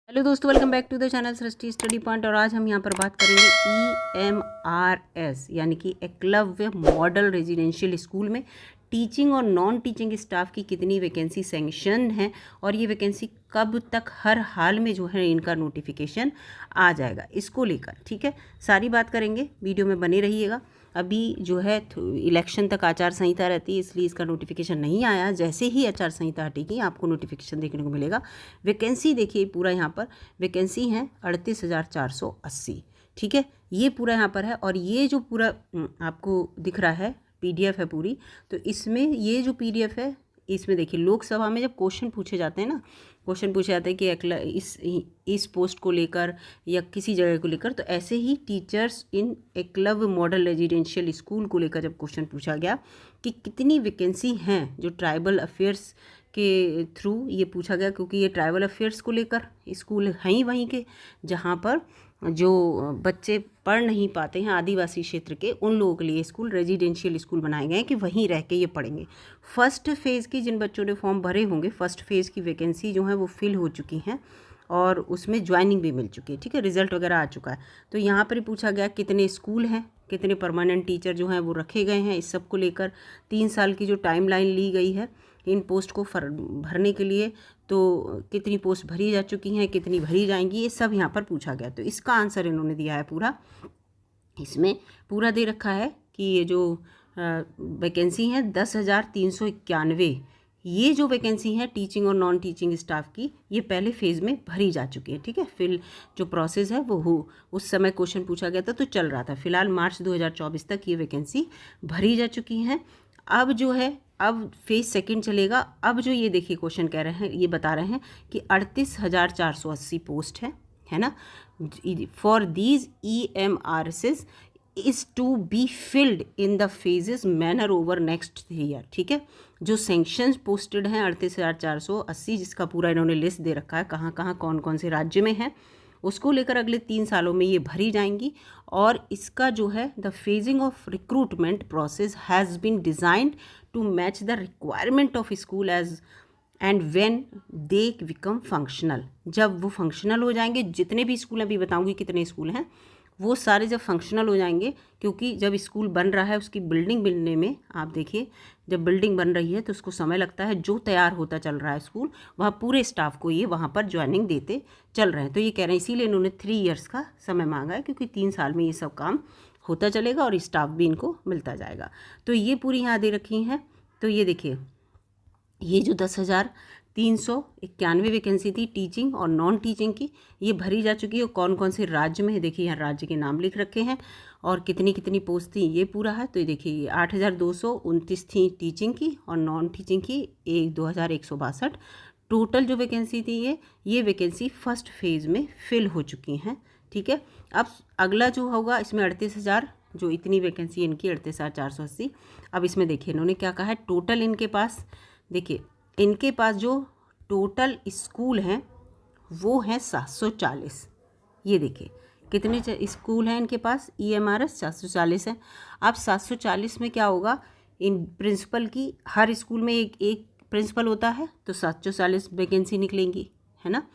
Hello दोस्तों, welcome back to the channel Srishti study point. और आज हम यहाँ पर बात करेंगे EMRS यानी कि एकलव्य मॉडल रेजिडेंशियल स्कूल में टीचिंग और नॉन टीचिंग स्टाफ की कितनी वैकेंसी सैंक्शन है और ये वैकेंसी कब तक हर हाल में जो है इनका नोटिफिकेशन आ जाएगा, इसको लेकर ठीक है सारी बात करेंगे। वीडियो में बने रहिएगा। अभी जो है इलेक्शन तक आचार संहिता रहती है, इसलिए इसका नोटिफिकेशन नहीं आया। जैसे ही आचार संहिता हटेगी आपको नोटिफिकेशन देखने को मिलेगा। वैकेंसी देखिए पूरा यहाँ पर वैकेंसी है 38,480, ठीक है, ये पूरा यहाँ पर है। और ये जो पूरा आपको दिख रहा है PDF है पूरी, तो इसमें ये जो PDF है इसमें देखिए लोकसभा में जब क्वेश्चन पूछे जाते हैं ना, क्वेश्चन पूछे जाते हैं कि इस पोस्ट को लेकर या किसी जगह को लेकर, तो ऐसे ही teachers in Eklavya model residential school को लेकर जब क्वेश्चन पूछा गया कि कितनी वैकेंसी हैं जो ट्राइबल अफेयर्स के थ्रू ये पूछा गया, क्योंकि ये ट्राइबल अफेयर्स को लेकर स्कूल हैं ही वहीं के जहाँ पर जो बच्चे पढ़ नहीं पाते हैं आदिवासी क्षेत्र के, उन लोगों के लिए स्कूल रेजिडेंशियल स्कूल बनाए गए हैं कि वहीं रह के ये पढ़ेंगे। फर्स्ट फेज़ की जिन बच्चों ने फॉर्म भरे होंगे, फर्स्ट फेज़ की वैकेंसी जो है वो फिल हो चुकी हैं और उसमें ज्वाइनिंग भी मिल चुकी है, ठीक है, रिजल्ट वगैरह आ चुका है। तो यहाँ पर पूछा गया कितने स्कूल हैं, कितने परमानेंट टीचर जो हैं वो रखे गए हैं। इस सब को लेकर 3 साल की जो टाइमलाइन ली गई है इन पोस्ट को भरने के लिए, तो कितनी पोस्ट भरी जा चुकी हैं, कितनी भरी जाएंगी, ये सब यहाँ पर पूछा गया। तो इसका आंसर इन्होंने दिया है पूरा, इसमें पूरा दे रखा है कि ये जो वैकेंसी हैं 10,391, ये जो वैकेंसी है टीचिंग और नॉन टीचिंग स्टाफ की, ये पहले फेज़ में भरी जा चुकी है, ठीक है। फिर जो प्रोसेस है वो हो, उस समय क्वेश्चन पूछा गया था तो चल रहा था। फिलहाल मार्च 2024 तक ये वैकेंसी भरी जा चुकी हैं। अब जो है अब फेज़ सेकंड चलेगा। अब जो ये देखिए क्वेश्चन कह रहे हैं, ये बता रहे हैं कि 38,480 पोस्ट है ना, for these EMRSs is to be filled in the phases manner over next year, ठीक है। जो सेंक्शन पोस्टेड हैं 38,480, जिसका पूरा इन्होंने लिस्ट दे रखा है कहाँ कहाँ कौन कौन से राज्य में है, उसको लेकर अगले 3 सालों में ये भरी जाएंगी। और इसका जो है the phasing of recruitment process has been designed to match the requirement of school age and when they become functional. जब वो फंक्शनल हो जाएंगे, जितने भी स्कूल अभी बताऊंगी कितने स्कूल हैं, वो सारे जब फंक्शनल हो जाएंगे, क्योंकि जब स्कूल बन रहा है उसकी बिल्डिंग बनने में, आप देखिए जब बिल्डिंग बन रही है तो उसको समय लगता है। जो तैयार होता चल रहा है स्कूल, वहाँ पूरे स्टाफ को ये वहाँ पर ज्वाइनिंग देते चल रहे हैं। तो ये कह रहे हैं, इसीलिए इन्होंने 3 इयर्स का समय मांगा है, क्योंकि 3 साल में ये सब काम होता चलेगा और स्टाफ भी इनको मिलता जाएगा। तो ये पूरी यहाँ दे रखी हैं। तो ये देखिए, ये जो 10,391 वैकेंसी थी टीचिंग और नॉन टीचिंग की, ये भरी जा चुकी है। और कौन कौन से राज्य में है देखिए, यहाँ राज्य के नाम लिख रखे हैं और कितनी कितनी पोस्ट थी ये पूरा है। तो ये देखिए, ये 8,229 थी टीचिंग की और नॉन टीचिंग की 2,162। टोटल जो वैकेंसी थी ये वैकेंसी फर्स्ट फेज़ में फिल हो चुकी हैं, ठीक है। अब अगला जो होगा इसमें 38,000, जो इतनी वैकेंसी इनकी 38,480। अब इसमें देखिए इन्होंने क्या कहा है, टोटल इनके पास देखिए, इनके पास जो टोटल स्कूल हैं वो हैं 740। ये देखिए कितने स्कूल हैं इनके पास, EMRS 740 है। अब 740 में क्या होगा, इन प्रिंसिपल की हर स्कूल में एक प्रिंसिपल होता है, तो 740 वैकेंसी निकलेंगी, है ना।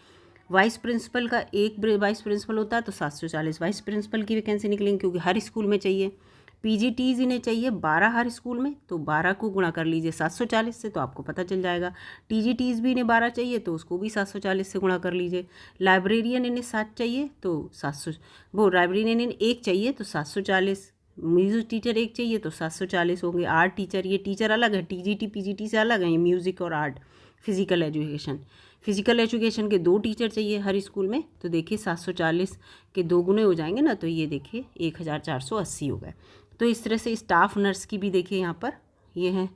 वाइस प्रिंसिपल का एक वाइस प्रिंसिपल होता है, तो 740 वाइस प्रिंसिपल की वैकेंसी निकलेंगी, क्योंकि हर स्कूल में चाहिए। PGTs इन्हें चाहिए 12 हर स्कूल में, तो 12 को गुणा कर लीजिए 740 से, तो आपको पता चल जाएगा। TGTs भी इन्हें 12 चाहिए, तो उसको भी 740 से गुणा कर लीजिए। लाइब्रेरियन इन्हें 7 चाहिए, तो 700, वो लाइब्रेरियन इन्हें 1 चाहिए तो 740। म्यूज़िक टीचर 1 चाहिए तो 740 होंगे। आर्ट टीचर, ये टीचर अलग है, TGT PGT से अलग है, म्यूज़िक और आर्ट। फिजिकल एजुकेशन के 2 टीचर चाहिए हर स्कूल में, तो देखिए 740 के 2 गुने हो जाएंगे ना, तो ये देखिए 1,480 हो गए। तो इस तरह से स्टाफ नर्स की भी देखिए यहाँ पर ये हैं,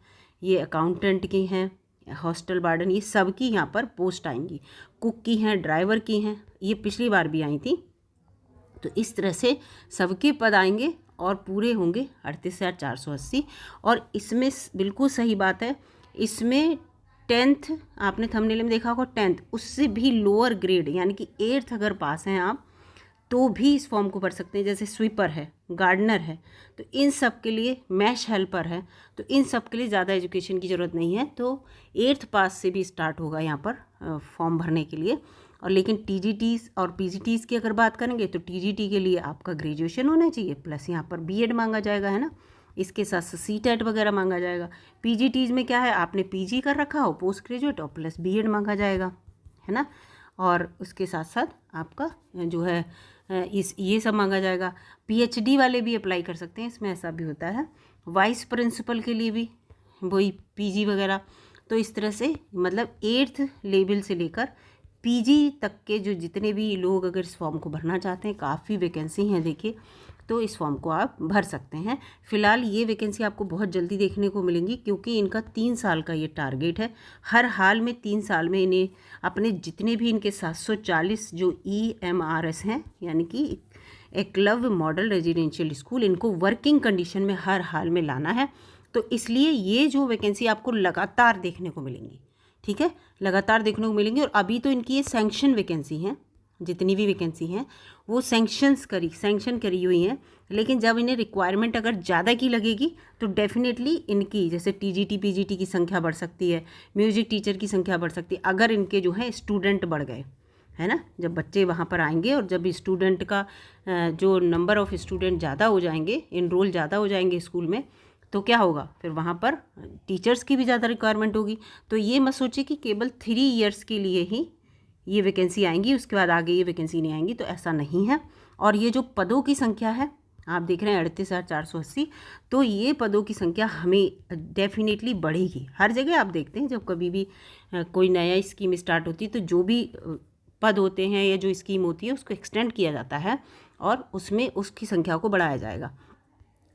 ये अकाउंटेंट की हैं, हॉस्टल वार्डन, ये सब की यहाँ पर पोस्ट आएंगी। कुक की हैं, ड्राइवर की हैं, ये पिछली बार भी आई थी। तो इस तरह से सबके पद आएंगे और पूरे होंगे 38,480। और इसमें बिल्कुल सही बात है, इसमें 10th आपने थंबनेल में देखा होगा, 10th उससे भी लोअर ग्रेड यानी कि 8th अगर पास हैं आप तो भी इस फॉर्म को भर सकते हैं। जैसे स्वीपर है, गार्डनर है, तो इन सब के लिए, मैश हेल्पर है, तो इन सब के लिए ज़्यादा एजुकेशन की ज़रूरत नहीं है। तो 8th पास से भी स्टार्ट होगा यहाँ पर फॉर्म भरने के लिए। और लेकिन टीजीटीज़ और पीजीटीज़ की अगर बात करेंगे तो टीजीटी के लिए आपका ग्रेजुएशन होना चाहिए प्लस यहाँ पर बीएड मांगा जाएगा, है ना। इसके साथ साथ सीटेट वगैरह मांगा जाएगा। पीजीटीज़ में क्या है, आपने पीजी कर रखा हो पोस्ट ग्रेजुएट और प्लस बीएड मांगा जाएगा, है ना। और उसके साथ साथ आपका जो है ये सब मांगा जाएगा। पीएचडी वाले भी अप्लाई कर सकते हैं, इसमें ऐसा भी होता है। वाइस प्रिंसिपल के लिए भी वही पीजी वगैरह। तो इस तरह से मतलब 8th लेवल से लेकर पीजी तक के जो जितने भी लोग अगर इस फॉर्म को भरना चाहते हैं, काफ़ी वैकेंसी हैं देखिए, तो इस फॉर्म को आप भर सकते हैं। फ़िलहाल ये वैकेंसी आपको बहुत जल्दी देखने को मिलेंगी क्योंकि इनका 3 साल का ये टारगेट है। हर हाल में 3 साल में इन्हें अपने जितने भी इनके 740 जो EMRS हैं यानी कि एकलव्य मॉडल रेजिडेंशियल स्कूल, इनको वर्किंग कंडीशन में हर हाल में लाना है। तो इसलिए ये जो वैकेंसी आपको लगातार देखने को मिलेंगी, ठीक है, लगातार देखने को मिलेंगी। और अभी तो इनकी ये सैंक्शन वैकेंसी हैं, जितनी भी वैकेंसी हैं वो सैंक्शन करी हुई हैं। लेकिन जब इन्हें रिक्वायरमेंट अगर ज़्यादा की लगेगी तो डेफिनेटली इनकी जैसे टीजीटी पीजीटी की संख्या बढ़ सकती है, म्यूजिक टीचर की संख्या बढ़ सकती है, अगर इनके जो है स्टूडेंट बढ़ गए, है ना। जब बच्चे वहाँ पर आएंगे और जब स्टूडेंट का जो नंबर ऑफ़ स्टूडेंट ज़्यादा हो जाएंगे, इनरोल ज़्यादा हो जाएंगे स्कूल में, तो क्या होगा, फिर वहाँ पर टीचर्स की भी ज़्यादा रिक्वायरमेंट होगी। तो ये मत सोचिए कि केवल 3 ईयर्स के लिए ही ये वैकेंसी आएंगी, उसके बाद आगे ये वैकेंसी नहीं आएंगी, तो ऐसा नहीं है। और ये जो पदों की संख्या है आप देख रहे हैं 38,480, तो ये पदों की संख्या हमें डेफिनेटली बढ़ेगी। हर जगह आप देखते हैं जब कभी भी कोई नया स्कीम स्टार्ट होती है तो जो भी पद होते हैं या जो स्कीम होती है उसको एक्सटेंड किया जाता है और उसमें उसकी संख्या को बढ़ाया जाएगा।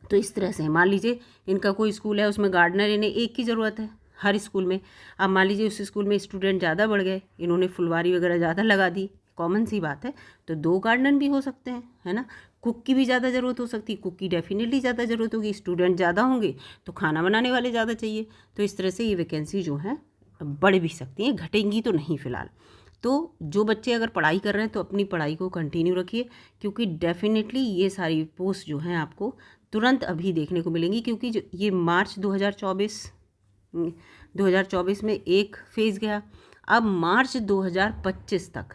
तो इस तरह से मान लीजिए इनका कोई स्कूल है, उसमें गार्डनर इन्हें एक की ज़रूरत है हर स्कूल में। अब मान लीजिए उस स्कूल में स्टूडेंट ज़्यादा बढ़ गए, इन्होंने फुलवारी वगैरह ज़्यादा लगा दी, कॉमन सी बात है, तो 2 गार्डनर भी हो सकते हैं, है ना। कुक की भी ज़्यादा ज़रूरत हो सकती है, कुक की डेफिनेटली ज़्यादा ज़रूरत होगी, स्टूडेंट ज़्यादा होंगे तो खाना बनाने वाले ज़्यादा चाहिए। तो इस तरह से ये वैकेंसी जो है बढ़ भी सकती हैं, घटेंगी तो नहीं फ़िलहाल। तो जो बच्चे अगर पढ़ाई कर रहे हैं तो अपनी पढ़ाई को कंटिन्यू रखिए क्योंकि डेफिनेटली ये सारी पोस्ट जो हैं आपको तुरंत अभी देखने को मिलेंगी। क्योंकि जो ये मार्च 2024 में एक फेज़ गया, अब मार्च 2025 तक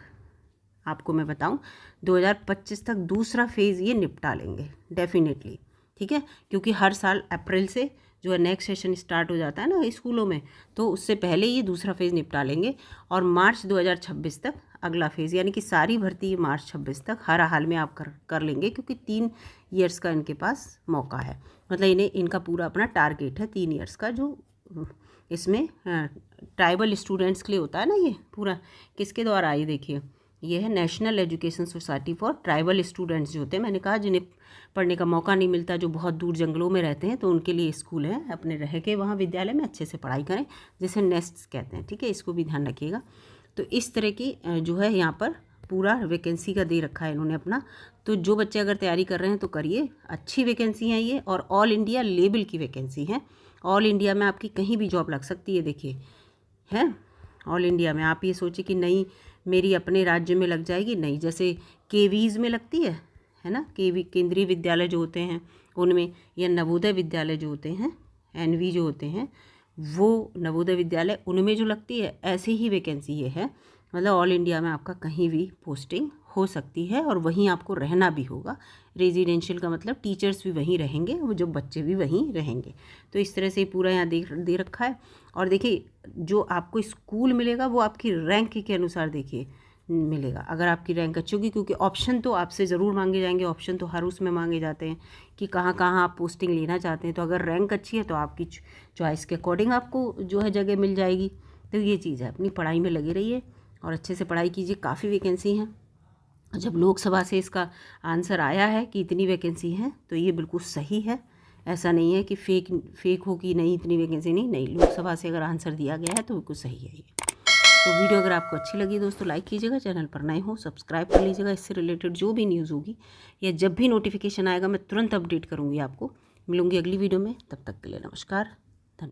आपको मैं बताऊं 2025 तक दूसरा फेज़ ये निपटा लेंगे डेफिनेटली, ठीक है। क्योंकि हर साल अप्रैल से जो है नेक्स्ट सेशन स्टार्ट हो जाता है ना स्कूलों में, तो उससे पहले ये दूसरा फेज़ निपटा लेंगे और मार्च 2026 तक अगला फेज़, यानी कि सारी भर्ती मार्च 26 तक हर हाल में आप कर लेंगे क्योंकि 3 ईयर्स का इनके पास मौका है। मतलब इनका पूरा अपना टारगेट है 3 ईयर्स का, जो इसमें ट्राइबल स्टूडेंट्स के लिए होता है ना। ये पूरा किसके द्वारा आई देखिए, ये है national education society for tribal students जो होते हैं, मैंने कहा जिन्हें पढ़ने का मौका नहीं मिलता, जो बहुत दूर जंगलों में रहते हैं, तो उनके लिए स्कूल है, अपने रह के वहाँ विद्यालय में अच्छे से पढ़ाई करें, जिसे नेस्ट्स कहते हैं, ठीक है। इसको भी ध्यान रखिएगा। तो इस तरह की जो है यहाँ पर पूरा वैकेंसी का दे रखा है इन्होंने अपना। तो जो बच्चे अगर तैयारी कर रहे हैं तो करिए, अच्छी वैकेंसी है ये और ऑल इंडिया लेवल की वैकेंसी है। ऑल इंडिया में आपकी कहीं भी जॉब लग सकती है, देखिए है ऑल इंडिया में। आप ये सोचिए कि नहीं मेरी अपने राज्य में लग जाएगी, नहीं, जैसे केवीज़ में लगती है ना, केंद्रीय विद्यालय जो होते हैं उनमें, या नवोदय विद्यालय जो होते हैं, एनवी जो होते हैं, वो नवोदय विद्यालय उनमें जो लगती है, ऐसी ही वैकेंसी ये है। मतलब ऑल इंडिया में आपका कहीं भी पोस्टिंग हो सकती है और वहीं आपको रहना भी होगा। रेजिडेंशियल का मतलब टीचर्स भी वहीं रहेंगे, वो जो बच्चे भी वहीं रहेंगे। तो इस तरह से पूरा यहाँ दे रखा है। और देखिए जो आपको स्कूल मिलेगा वो आपकी रैंक के अनुसार देखिए मिलेगा। अगर आपकी रैंक अच्छी होगी, क्योंकि ऑप्शन तो आपसे ज़रूर मांगे जाएंगे, ऑप्शन तो हर उसमें मांगे जाते हैं कि कहाँ कहाँ आप पोस्टिंग लेना चाहते हैं। तो अगर रैंक अच्छी है तो आपकी चॉइस के अकॉर्डिंग आपको जो है जगह मिल जाएगी। तो ये चीज़ है, अपनी पढ़ाई में लगे रहिए और अच्छे से पढ़ाई कीजिए। काफ़ी वैकेंसी हैं। जब लोकसभा से इसका आंसर आया है कि इतनी वैकेंसी है तो ये बिल्कुल सही है। ऐसा नहीं है कि फेक हो कि नहीं इतनी वैकेंसी नहीं, लोकसभा से अगर आंसर दिया गया है तो बिल्कुल सही है ये। तो वीडियो अगर आपको अच्छी लगी दोस्तों लाइक कीजिएगा, चैनल पर नए हो सब्सक्राइब कर लीजिएगा। इससे रिलेटेड जो भी न्यूज़ होगी या जब भी नोटिफिकेशन आएगा मैं तुरंत अपडेट करूँगी आपको। मिलूँगी अगली वीडियो में, तब तक के लिए नमस्कार।